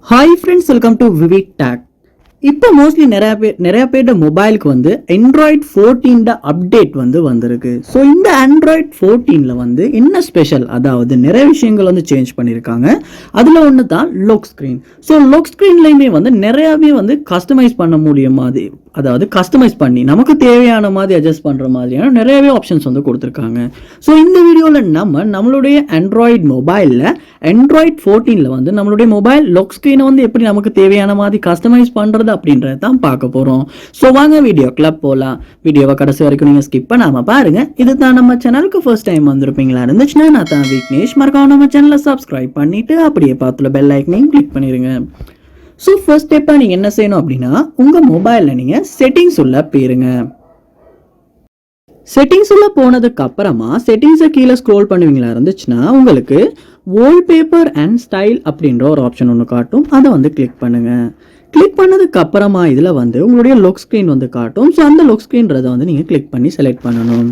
Hi friends, welcome to VividTech. இப்போ mostly நிறைய பேர் மொபைலுக்கு வந்து Android 14 அப்டேட் வந்திருக்கு. ஸோ இந்த Android 14 என்ன ஸ்பெஷல், அதாவது நிறைய விஷயங்கள் சேஞ்ச் பண்ணியிருக்காங்க. அதில் ஒன்று தான் லாக் ஸ்க்ரீன். ஸோ லாக் ஸ்க்ரீன்லையுமே நிறையாவே கஸ்டமைஸ் பண்ண முடியும் மாதிரி, அதாவது கஸ்டமைஸ் பண்ணி நமக்கு தேவையான மாதிரி அட்ஜஸ்ட் பண்ணுற மாதிரியான நிறையவே ஆப்ஷன்ஸ் கொடுத்துருக்காங்க. ஸோ இந்த வீடியோவில் நம்மளுடைய Android மொபைலில் Android 14 நம்மளுடைய மொபைல் லாக் ஸ்க்ரீனை எப்படி நமக்கு தேவையான மாதிரி கஸ்டமைஸ் பண்ணுறது அப்படின்றத தான் பார்க்க போறோம். சோ வாங்க வீடியோக்குள்ள போலாம். வீடியோவை கடைசி வரைக்கும் நீங்க ஸ்கிப் பண்ணாம பாருங்க. இதுதான் நம்ம சேனலுக்கு ஃபர்ஸ்ட் டைம் வந்திருப்பீங்களா இருந்துச்சுன்னா நான் தான் விக்னேஷ். மறக்காம நம்ம சேனலை சப்ஸ்கிரைப் பண்ணிட்டு அப்படியே பார்த்துல பெல் ஐக்கனையும் கிளிக் பண்ணிருங்க. ஸோ ஃபர்ஸ்ட் ஸ்டெப்பா நீங்க என்ன செய்யணும் அப்படின்னா, உங்க மொபைல்ல நீங்க செட்டிங்ஸ் உள்ள போயிருங்க. செட்டிங்ஸ் உள்ள போனதுக்கு அப்புறமா செட்டிங்ஸை கீழே ஸ்க்ரோல் பண்ணுவீங்களா இருந்துச்சுன்னா உங்களுக்கு வால்பேப்பர் அண்ட் ஸ்டைல் அப்படின்ற ஒரு ஆப்ஷன் ஒன்று காட்டும். அதை கிளிக் பண்ணுங்க. கிளிக் பண்ணதுக்கு அப்புறமா இதில் உங்களுடைய லாக் ஸ்க்ரீன் காட்டும். ஸோ அந்த லாக் ஸ்க்ரீன்றதை நீங்கள் கிளிக் பண்ணி செலக்ட் பண்ணணும்.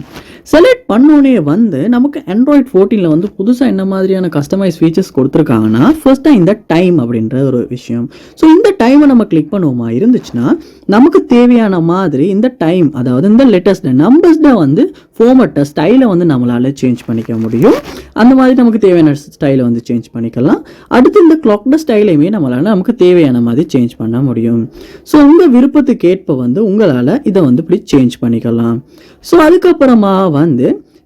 செலக்ட் பண்ணோடனே நமக்கு Android 14 புதுசாக என்ன மாதிரியான கஸ்டமைஸ் ஃபீச்சர்ஸ் கொடுத்துருக்காங்கன்னா, ஃபர்ஸ்ட்டாக இந்த டைம் அப்படின்ற ஒரு விஷயம். ஸோ இந்த டைமை நம்ம கிளிக் பண்ணுவோமா இருந்துச்சுன்னா நமக்கு தேவையான மாதிரி இந்த டைம், அதாவது இந்த லேட்டஸ்ட் நம்பர்ஸ்ட ஃபார்மட்டை ஸ்டைலை நம்மளால் சேஞ்ச் பண்ணிக்க முடியும். அந்த மாதிரி நமக்கு தேவையான ஸ்டைலை சேஞ்ச் பண்ணிக்கலாம். அடுத்து இந்த கிளாக்ட ஸ்டைலையுமே நம்மளால் நமக்கு தேவையான மாதிரி சேஞ்ச் பண்ண முடியும். ஸோ உங்கள் விருப்பத்துக்கு ஏற்ப உங்களால் இதை இப்படி சேஞ்ச் பண்ணிக்கலாம். ஸோ அதுக்கப்புறமா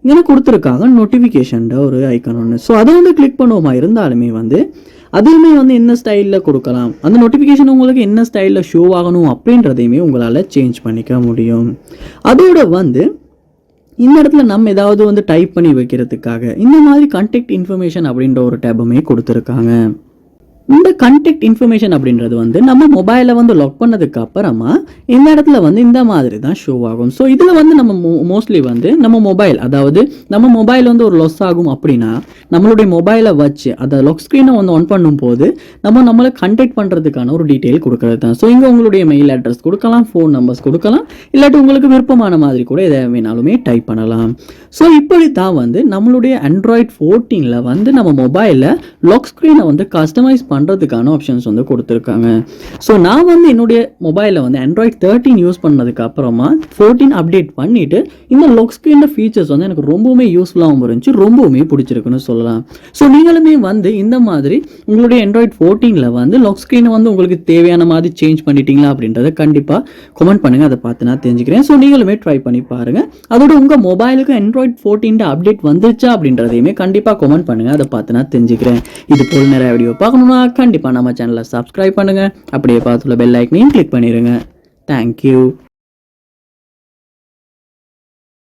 இங்கே கொடுத்துருக்காங்க நோட்டிஃபிகேஷன் ஒரு ஐக்கன் ஒன்று. ஸோ அதை கிளிக் பண்ணுவோமா இருந்தாலுமே அதுவுமே என்ன ஸ்டைலில் கொடுக்கலாம், அந்த நோட்டிஃபிகேஷன் உங்களுக்கு என்ன ஸ்டைலில் ஷோ ஆகணும் அப்படின்றதையுமே உங்களால் சேஞ்ச் பண்ணிக்க முடியும். அதோட இந்த இடத்துல நம்ம ஏதாவது டைப் பண்ணி வைக்கிறதுக்காக இந்த மாதிரி கான்டாக்ட் இன்ஃபர்மேஷன் அப்படின்ற ஒரு டேபுமே கொடுத்துருக்காங்க. இந்த கான்டாக்ட் இன்ஃபர்மேஷன் அப்படின்றது நம்ம மொபைலை லாக் பண்ணதுக்கு அப்புறமா இந்த இடத்துல இந்த மாதிரி தான் ஷோ ஆகும். ஸோ இதில் நம்ம மோஸ்ட்லி நம்ம மொபைல், அதாவது நம்ம மொபைல் ஒரு லாஸ் ஆகும் அப்படின்னா நம்மளுடைய மொபைலை வச்சு அதை லாக் ஸ்க்ரீனை ஆன் பண்ணும் போது நம்மளை கான்டாக்ட் பண்ணுறதுக்கான ஒரு டீட்டெயில் கொடுக்கறது தான். ஸோ இங்கே உங்களுடைய மெயில் அட்ரஸ் கொடுக்கலாம், ஃபோன் நம்பர்ஸ் கொடுக்கலாம், இல்லாட்டி உங்களுக்கு விருப்பமான மாதிரி கூட எதை வேணாலுமே டைப் பண்ணலாம். ஸோ இப்படி தான் நம்மளுடைய Android 14 நம்ம மொபைலில் லாக் ஸ்க்ரீனை கஸ்டமைஸ் பண்ணுறதுக்கான ஆப்ஷன்ஸ் கொடுத்துருக்காங்க. ஸோ நான் என்னுடைய மொபைலில் Android 13 யூஸ் பண்ணதுக்கு அப்புறமா 14 அப்டேட் பண்ணிட்டு இந்த லாக் ஸ்க்ரீன் ஃபீச்சர்ஸ் எனக்கு ரொம்பவுமே யூஸ்ஃபுல்லாகவும் இருந்துச்சு, ரொம்பவுமே பிடிச்சிருக்குன்னு சொல்லலாம். ஸோ நீங்களுமே இந்த மாதிரி உங்களுடைய Android 14 லாக் ஸ்க்ரீனை உங்களுக்கு தேவையான மாதிரி சேஞ்ச் பண்ணிட்டீங்களா அப்படின்றத கண்டிப்பாக கமெண்ட் பண்ணுங்க. அதை பார்த்து நான் தெரிஞ்சுக்கிறேன். ஸோ நீங்களுமே ட்ரை பண்ணி பாருங்க. அதோட உங்கள் மொபைலுக்கு Android 14 அப்டேட் வந்துருச்சா அப்படின்றதையுமே கண்டிப்பாக கமெண்ட் பண்ணுங்க. அதை பார்த்து நான் தெரிஞ்சுக்கிறேன். இது போல் நிறைய வீடியோ பார்க்கணும்னா கண்டிப்பாக நம்ம சேனலை சப்ஸ்கிரைப் பண்ணுங்க. அப்படியே பார்த்துள்ள பெல் ஐக்கனையும் கிளிக் பண்ணிடுங்க. தேங்க்யூ.